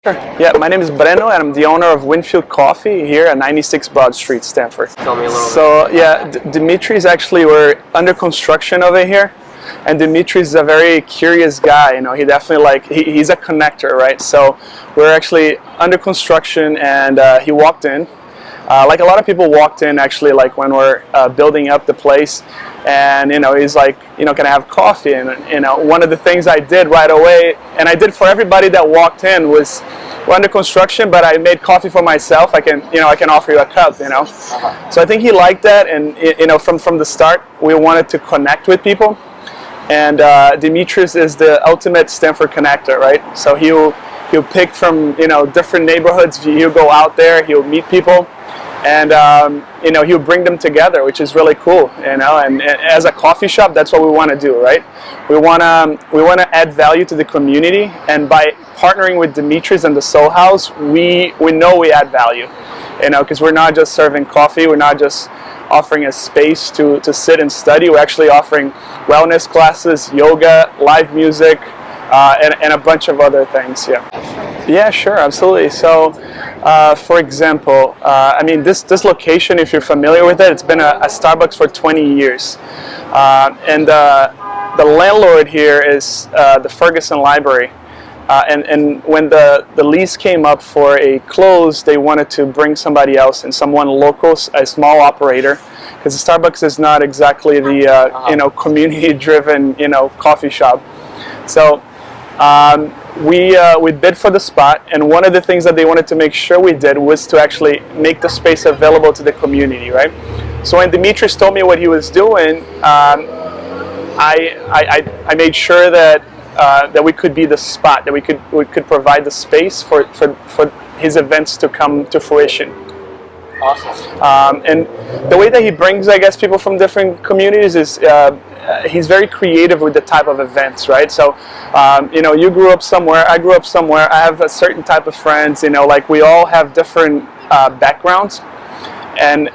Yeah, my name is Breno and I'm the owner of Winfield Coffee here at 96 Broad Street, Stanford. Tell me a little bit. So yeah, Dimitri's actually, we're under construction over here, and Dimitri's a very curious guy. You know, he definitely he's a connector, right? So we're actually under construction, and he walked in. Like a lot of people walked in actually, like when we're building up the place, and you know, he's like, you know, can I have coffee? And you know, one of the things I did right away, and I did for everybody that walked in, was we're under construction, but I made coffee for myself. I can offer you a cup, you know. So I think he liked that, and you know, from the start, we wanted to connect with people, and Dimitris is the ultimate Stanford connector, right? So he'll pick from, you know, different neighborhoods. He'll go out there, he'll meet people, and you know, he'll bring them together, which is really cool, you know. And as a coffee shop, that's what we want to do, right? We want to add value to the community, and by partnering with Dimitri's and the SōlHaus, we know we add value, you know, because we're not just serving coffee, we're not just offering a space to sit and study. We're actually offering wellness classes, yoga, live music, and a bunch of other things. Yeah, sure, absolutely. So for example, I mean, this location, if you're familiar with it, it's been a Starbucks for 20 years, and the landlord here is the Ferguson Library. And when the lease came up for a close, they wanted to bring somebody else in, someone local, a small operator, because the Starbucks is not exactly the you know, community-driven, you know, coffee shop. So we bid for the spot, and one of the things that they wanted to make sure we did was to actually make the space available to the community, right? So when Dimitris told me what he was doing, I made sure that that we could be the spot, that we could provide the space for his events to come to fruition. Awesome. And the way that he brings, I guess, people from different communities is he's very creative with the type of events, right? So, you know, you grew up somewhere, I grew up somewhere, I have a certain type of friends, you know, like we all have different backgrounds, and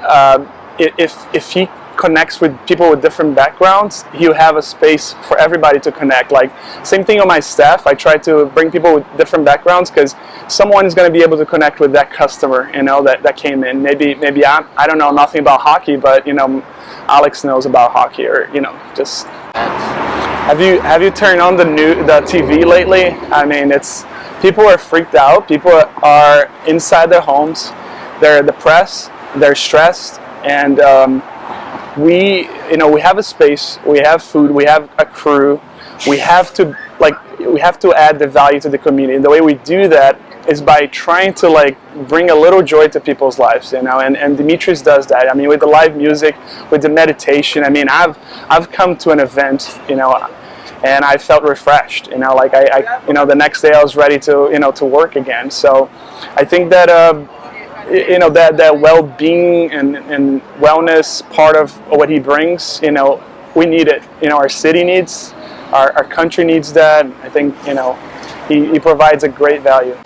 if he connects with people with different backgrounds, he'll have a space for everybody to connect. Like, same thing on my staff, I try to bring people with different backgrounds, because someone is going to be able to connect with that customer, you know, that came in. Maybe I don't know nothing about hockey, but you know, Alex knows about hockey, or you know, just. Have you turned on the TV lately? I mean, people are freaked out. People are inside their homes. They're depressed. They're stressed, and we have a space. We have food. We have a crew. We have to add the value to the community. And the way we do that is by trying to bring a little joy to people's lives, you know, and Dimitris does that. I mean, with the live music, with the meditation. I mean, I've come to an event, you know, and I felt refreshed, you know, like I you know, the next day I was ready to, you know, to work again. So I think that you know, that well-being and wellness part of what he brings, you know, we need it. You know, our city needs, our country needs that. I think, you know, he provides a great value.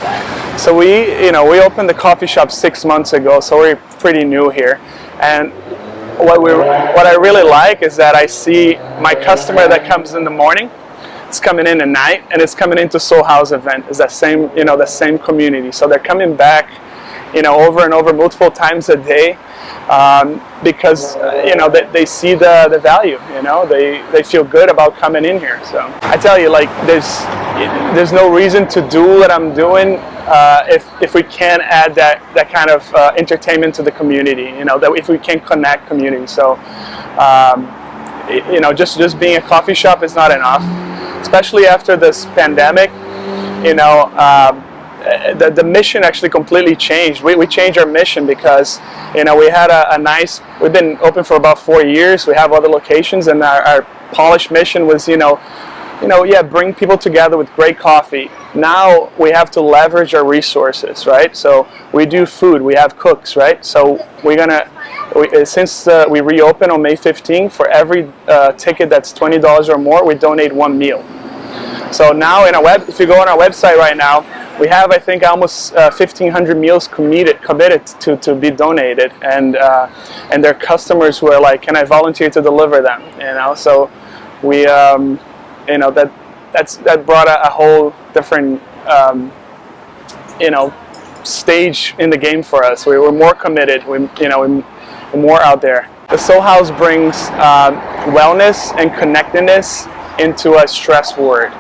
So we opened the coffee shop 6 months ago, so we're pretty new here. And what I really like is that I see my customer that comes in the morning, it's coming in at night, and it's coming into SōlHaus event. It's that same, you know, the same community. So they're coming back, you know, over and over, multiple times a day, because you know, they see the value. You know, they feel good about coming in here. So I tell you, like, there's no reason to do what I'm doing if we can add that kind of entertainment to the community. You know, that if we can connect community. So you know, just being a coffee shop is not enough, especially after this pandemic. You know. The mission actually completely changed. We changed our mission because, you know, we had we've been open for about 4 years. We have other locations, and our polished mission was, yeah, bring people together with great coffee. Now we have to leverage our resources, right? So we do food, we have cooks, right? So since we reopen on May 15th, for every ticket that's $20 or more, we donate one meal. So now if you go on our website right now, we have, I think, almost 1,500 meals committed to be donated, and their customers who are like, "Can I volunteer to deliver them?" You know, so we, you know, that brought a whole different stage in the game for us. We're more committed. We're more out there. The SōlHaus brings wellness and connectedness into a stress world.